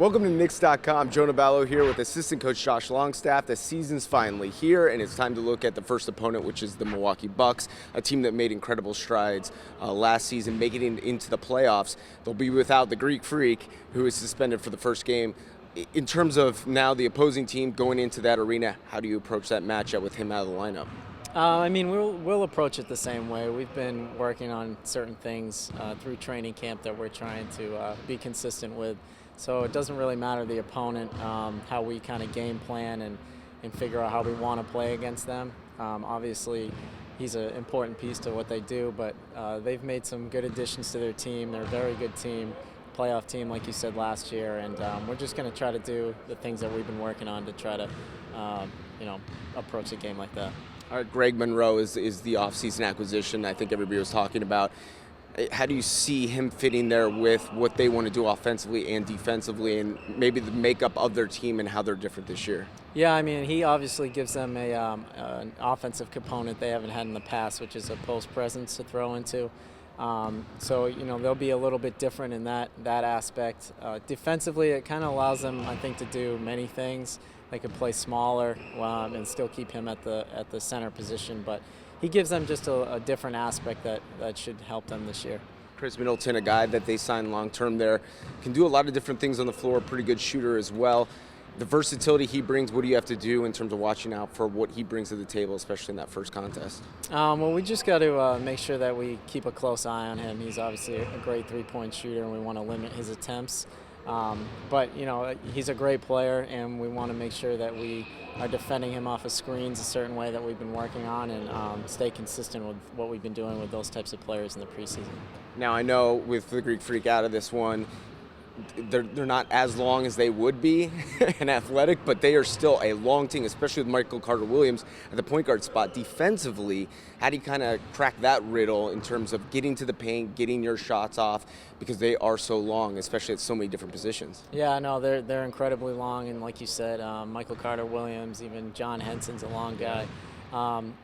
Welcome to Knicks.com. Jonah Ballow here with assistant coach Josh Longstaff. The season's finally here, and it's time to look at the first opponent, which is the Milwaukee Bucks, a team that made incredible strides last season, making it into the playoffs. They'll be without the Greek Freak, who is suspended for the first game. In terms of now the opposing team going into that arena, how do you approach that matchup with him out of the lineup? We'll approach it the same way. We've been working on certain things through training camp that we're trying to be consistent with. So it doesn't really matter the opponent, how we kind of game plan and figure out how we want to play against them. Obviously, he's an important piece to what they do, but they've made some good additions to their team. They're a very good team, playoff team, like you said last year, and we're just going to try to do the things that we've been working on to try to, approach a game like that. All right, Greg Monroe is the offseason acquisition I think everybody was talking about. How do you see him fitting there with what they want to do offensively and defensively, and maybe the makeup of their team and how they're different this year? Yeah, he obviously gives them an offensive component they haven't had in the past, which is a post presence to throw into. So they'll be a little bit different in that aspect. Defensively, it kind of allows them, I think, to do many things. They could play smaller and still keep him at the center position, but he gives them just a different aspect that should help them this year. Khris Middleton, a guy that they signed long-term there, can do a lot of different things on the floor, pretty good shooter as well. The versatility he brings, what do you have to do in terms of watching out for what he brings to the table, especially in that first contest? We just got to make sure that we keep a close eye on him. He's obviously a great three-point shooter, and we want to limit his attempts. But he's a great player, and we want to make sure that we are defending him off of screens a certain way that we've been working on, and stay consistent with what we've been doing with those types of players in the preseason. Now, I know with the Greek Freak out of this one, they're not as long as they would be and athletic, but they are still a long team, especially with Michael Carter-Williams at the point guard spot. Defensively, how do you kind of crack that riddle in terms of getting to the paint, getting your shots off, because they are so long, especially at so many different positions? Yeah, no, they're incredibly long, and like you said, Michael Carter-Williams, even John Henson's a long guy.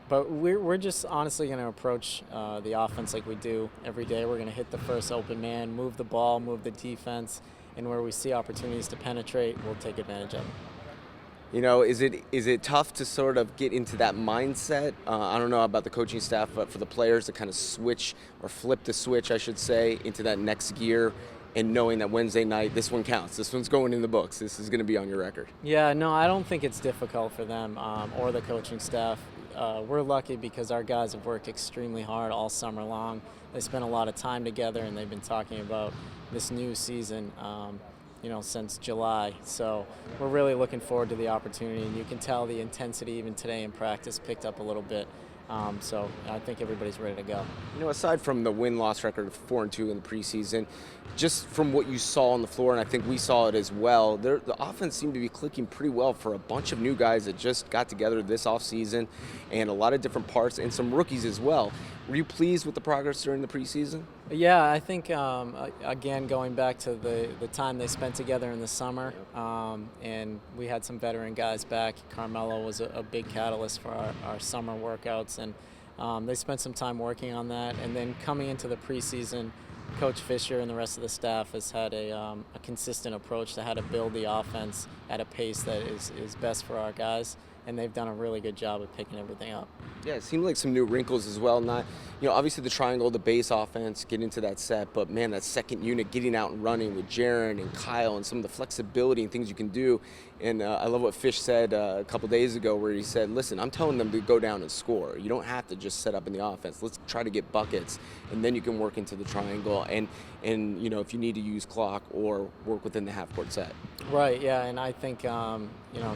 But we're just honestly going to approach the offense like we do every day. We're going to hit the first open man, move the ball, move the defense, and where we see opportunities to penetrate, we'll take advantage of them. Is it tough to sort of get into that mindset? I don't know about the coaching staff, but for the players to kind of switch or flip the switch, I should say, into that next gear, and knowing that Wednesday night, this one counts. This one's going in the books. This is going to be on your record. Yeah, no, I don't think it's difficult for them or the coaching staff. We're lucky because our guys have worked extremely hard all summer long. They spent a lot of time together, and they've been talking about this new season, since July. So we're really looking forward to the opportunity, and you can tell the intensity even today in practice picked up a little bit. So I think everybody's ready to go. Aside from the win-loss record of 4-2 in the preseason, just from what you saw on the floor, and I think we saw it as well, the offense seemed to be clicking pretty well for a bunch of new guys that just got together this offseason, and a lot of different parts, and some rookies as well. Were you pleased with the progress during the preseason? Yeah, I think, again, going back to the time they spent together in the summer, and we had some veteran guys back. Carmelo was a big catalyst for our summer workouts, and they spent some time working on that. And then coming into the preseason, Coach Fisher and the rest of the staff has had a consistent approach to how to build the offense at a pace that is best for our guys. And they've done a really good job of picking everything up. Yeah, it seemed like some new wrinkles as well. Not, obviously the triangle, the base offense, get into that set, but man, that second unit getting out and running with Jaren and Kyle and some of the flexibility and things you can do. And I love what Fish said a couple days ago, where he said, listen, I'm telling them to go down and score. You don't have to just set up in the offense. Let's try to get buckets, and then you can work into the triangle. And if you need to use clock or work within the half-court set. Right, yeah, and I think,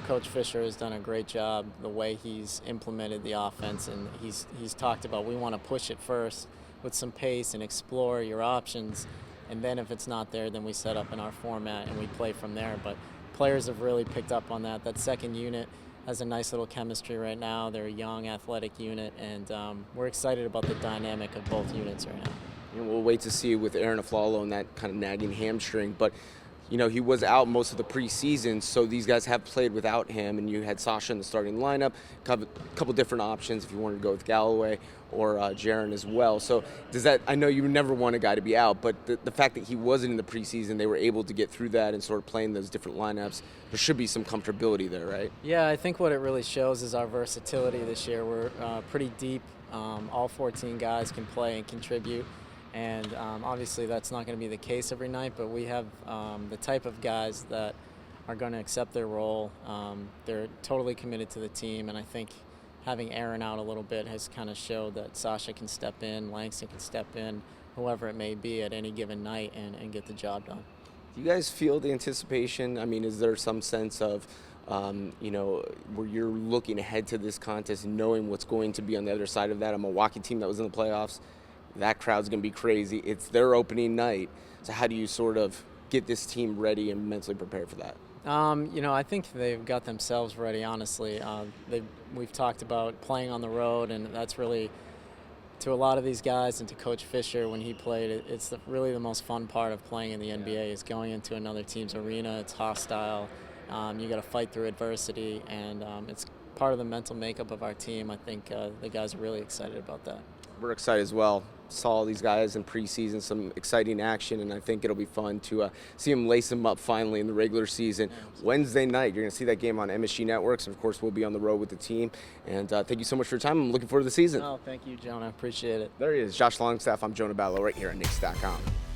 Coach Fisher has done a great job the way he's implemented the offense, and he's talked about we want to push it first with some pace and explore your options, and then if it's not there, then we set up in our format and we play from there. But players have really picked up on that. That second unit has a nice little chemistry right now. They're a young, athletic unit, and we're excited about the dynamic of both units right now. We'll wait to see with Aaron Aflalo and that kind of nagging hamstring, but he was out most of the preseason, so these guys have played without him, and you had Sasha in the starting lineup, couple different options if you wanted to go with Galloway or Jaren as well. So does that, I know you never want a guy to be out, but the fact that he wasn't in the preseason, they were able to get through that and sort of play in those different lineups, there should be some comfortability there, right? Yeah, I think what it really shows is our versatility this year. We're pretty deep. All 14 guys can play and contribute. And obviously that's not going to be the case every night, but we have the type of guys that are going to accept their role. They're totally committed to the team, and I think having Aaron out a little bit has kind of showed that Sasha can step in, Langston can step in, whoever it may be at any given night and get the job done. Do you guys feel the anticipation? I mean, is there some sense of, where you're looking ahead to this contest and knowing what's going to be on the other side of that? A Milwaukee team that was in the playoffs, that crowd's going to be crazy. It's their opening night. So how do you sort of get this team ready and mentally prepared for that? I think they've got themselves ready, honestly. We've talked about playing on the road, and that's really, to a lot of these guys and to Coach Fisher when he played, it's really the most fun part of playing in the NBA is going into another team's arena. It's hostile. You got to fight through adversity, and it's part of the mental makeup of our team. I think the guys are really excited about that. We're excited as well. Saw these guys in preseason, some exciting action, and I think it'll be fun to see them lace them up finally in the regular season. Wednesday night, you're going to see that game on MSG Networks, and of course we'll be on the road with the team. And thank you so much for your time. I'm looking forward to the season. Oh, thank you, Jonah. Appreciate it. There he is, Josh Longstaff. I'm Jonah Ballow right here at Knicks.com.